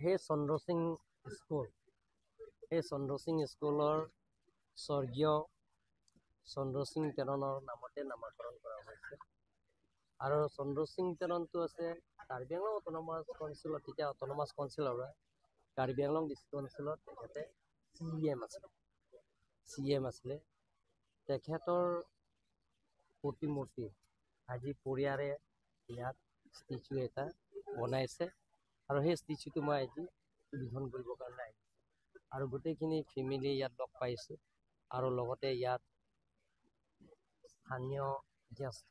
সেই চন্দ্ৰ সিং স্কুল সেই চন্দ্ৰ সিং স্কুলৰ স্বৰ্গীয় চন্দ্ৰ সিং তেৰণৰ নামতে নামাকৰণ কৰা হৈছে। আৰু চন্দ্ৰ সিং তেৰণটো আছে কাৰ্বি আংলং অট'নমাছ কাউন্সিলত, তেতিয়া অট'নমাছ কাউন্সিলৰ কাৰ্বি আংলং ডিষ্ট্ৰিক্ট অঞ্চলত তেখেতে CM আছিলে। তেখেতৰ প্ৰতিমূৰ্তি আজি পৰিয়াৰে ইয়াত ষ্টেচু এটা বনাইছে আৰু সেই ষ্টেচুটো মই আজি উদ্বোধন কৰিবৰ কাৰণে আহিছোঁ আৰু গোটেইখিনি ফেমিলি ইয়াত লগ পাইছোঁ আৰু লগতে ইয়াত স্থানীয় জ্যেষ্ঠ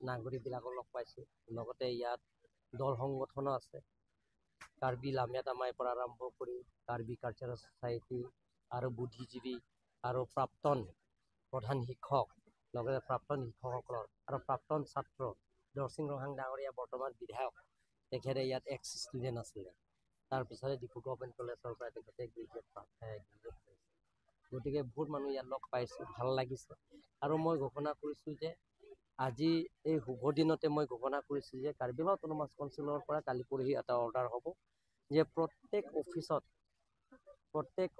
নাগৰিকবিলাকক লগ পাইছোঁ। লগতে ইয়াত দল সংগঠনো আছে, কাৰ্বি লামিয়া তামাইৰ পৰা আৰম্ভ কৰি কাৰ্বি কালচাৰেল ছ'চাইটি আৰু বুদ্ধিজীৱী আৰু প্ৰাক্তন প্ৰধান শিক্ষক, লগতে প্ৰাক্তন শিক্ষকসকলৰ আৰু প্ৰাক্তন ছাত্ৰ দৰসিং ৰহাং ডাঙৰীয়া বৰ্তমান বিধায়ক, তেখেতে ইয়াত এক্স ষ্টুডেণ্ট আছিলে। তাৰপিছতে ডিব্ৰুগড় গভৰ্ণমেণ্ট কলেজৰ পৰা তেখেতে গ্ৰেজুৱেট গতিকে বহুত মানুহ ইয়াত লগ পাইছোঁ, ভাল লাগিছে। আৰু মই ঘোষণা কৰিছোঁ যে আজি এই শুভ দিনতে মই ঘোষণা কৰিছোঁ যে কাৰ্বি আংলং অট'নমাছ কাউন্সিলৰ পৰা কালি পৰহি এটা অৰ্ডাৰ হ'ব যে প্ৰত্যেক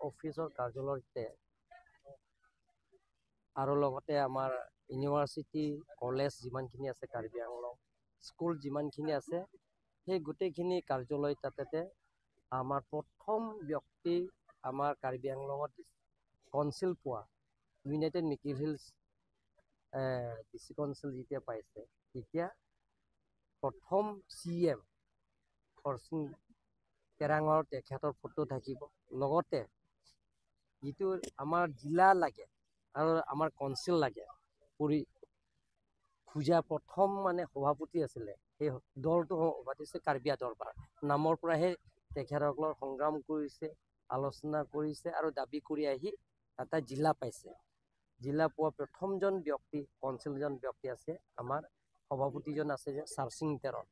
অফিচৰ কাৰ্যালয়তে আৰু লগতে আমাৰ ইউনিভাৰ্চিটি কলেজ যিমানখিনি আছে, কাৰ্বি আংলং স্কুল যিমানখিনি আছে, সেই গোটেইখিনি কাৰ্যালয় তাতে আমাৰ প্ৰথম ব্যক্তি আমাৰ কাৰ্বি আংলঙত কনচিল পোৱা United Mikir hills district council যেতিয়া পাইছে, তেতিয়া প্ৰথম CM হৰসিং তেৰাঙৰ তেখেতৰ ফটো থাকিব। লগতে যিটো আমাৰ জিলা লাগে আৰু আমাৰ কনচিল লাগে খোজা প্ৰথম সভাপতি আছিলে, সেই দলটো পাতিছে কাৰ্বি দৰবাৰ নামৰ পৰাহে তেখেতসকলৰ সংগ্ৰাম কৰিছে, আলোচনা কৰিছে আৰু দাবী কৰি আহি এটা জিলা পাইছে। জিলা পোৱা প্ৰথমজন ব্যক্তি কনচিলজন ব্যক্তি আছে, আমাৰ সভাপতিজন আছে যে চাৰ্চিং তেৰণ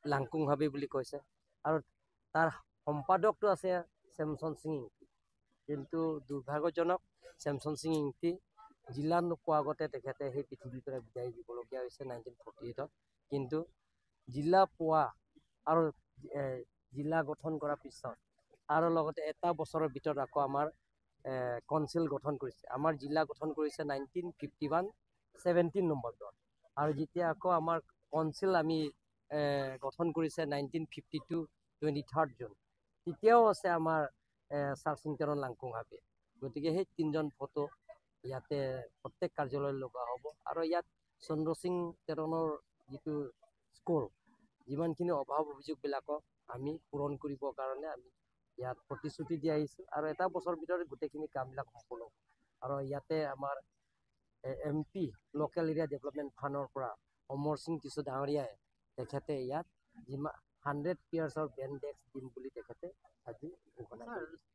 লাংকুং হাবি বুলি কৈছে, আৰু তাৰ সম্পাদকটো আছে চেমচন সিং ইংতি। কিন্তু দুৰ্ভাগ্যজনক চেমচন সিং ইংতি জিলা নোপোৱাৰ আগতে তেখেতে সেই পৃথিৱীৰ পৰা বিদায় দিবলগীয়া হৈছে 1948-ত। কিন্তু জিলা পোৱা আৰু জিলা গঠন কৰাৰ পিছত আৰু লগতে এটা বছৰৰ ভিতৰত আকৌ আমাৰ কনচিল গঠন কৰিছে। আমাৰ জিলা গঠন কৰিছে 1951 17 নম্বৰ আৰু যেতিয়া আকৌ আমাৰ কনচিল আমি গঠন কৰিছে 1952 23 জুন, তেতিয়াও আছে আমাৰ চাৰ্চিং তেৰণ লাংকুং হাবি। গতিকে সেই তিনিজন ফটো ইয়াতে প্ৰত্যেক কাৰ্যালয়ত লগোৱা হ'ব আৰু ইয়াত চন্দ্ৰ সিং তেৰণৰ যিটো স্ক'ৰ, যিমানখিনি অভাৱ অভিযোগবিলাকক আমি পূৰণ কৰিবৰ কাৰণে আমি ইয়াত প্ৰতিশ্ৰুতি দি আহিছোঁ আৰু এটা বছৰৰ ভিতৰত গোটেইখিনি কামবিলাক সম্পূৰ্ণ হ'ব। আৰু ইয়াতে আমাৰ MP লোকেল এৰিয়া ডেভেলপমেণ্ট ফাণ্ডৰ পৰা অমৰ সিং কিছু ডাঙৰীয়াই তেখেতে ইয়াত 100 years বেণ্ড ডেস্ক দিম বুলি তেখেতে আজি ঘোষণা কৰিছে।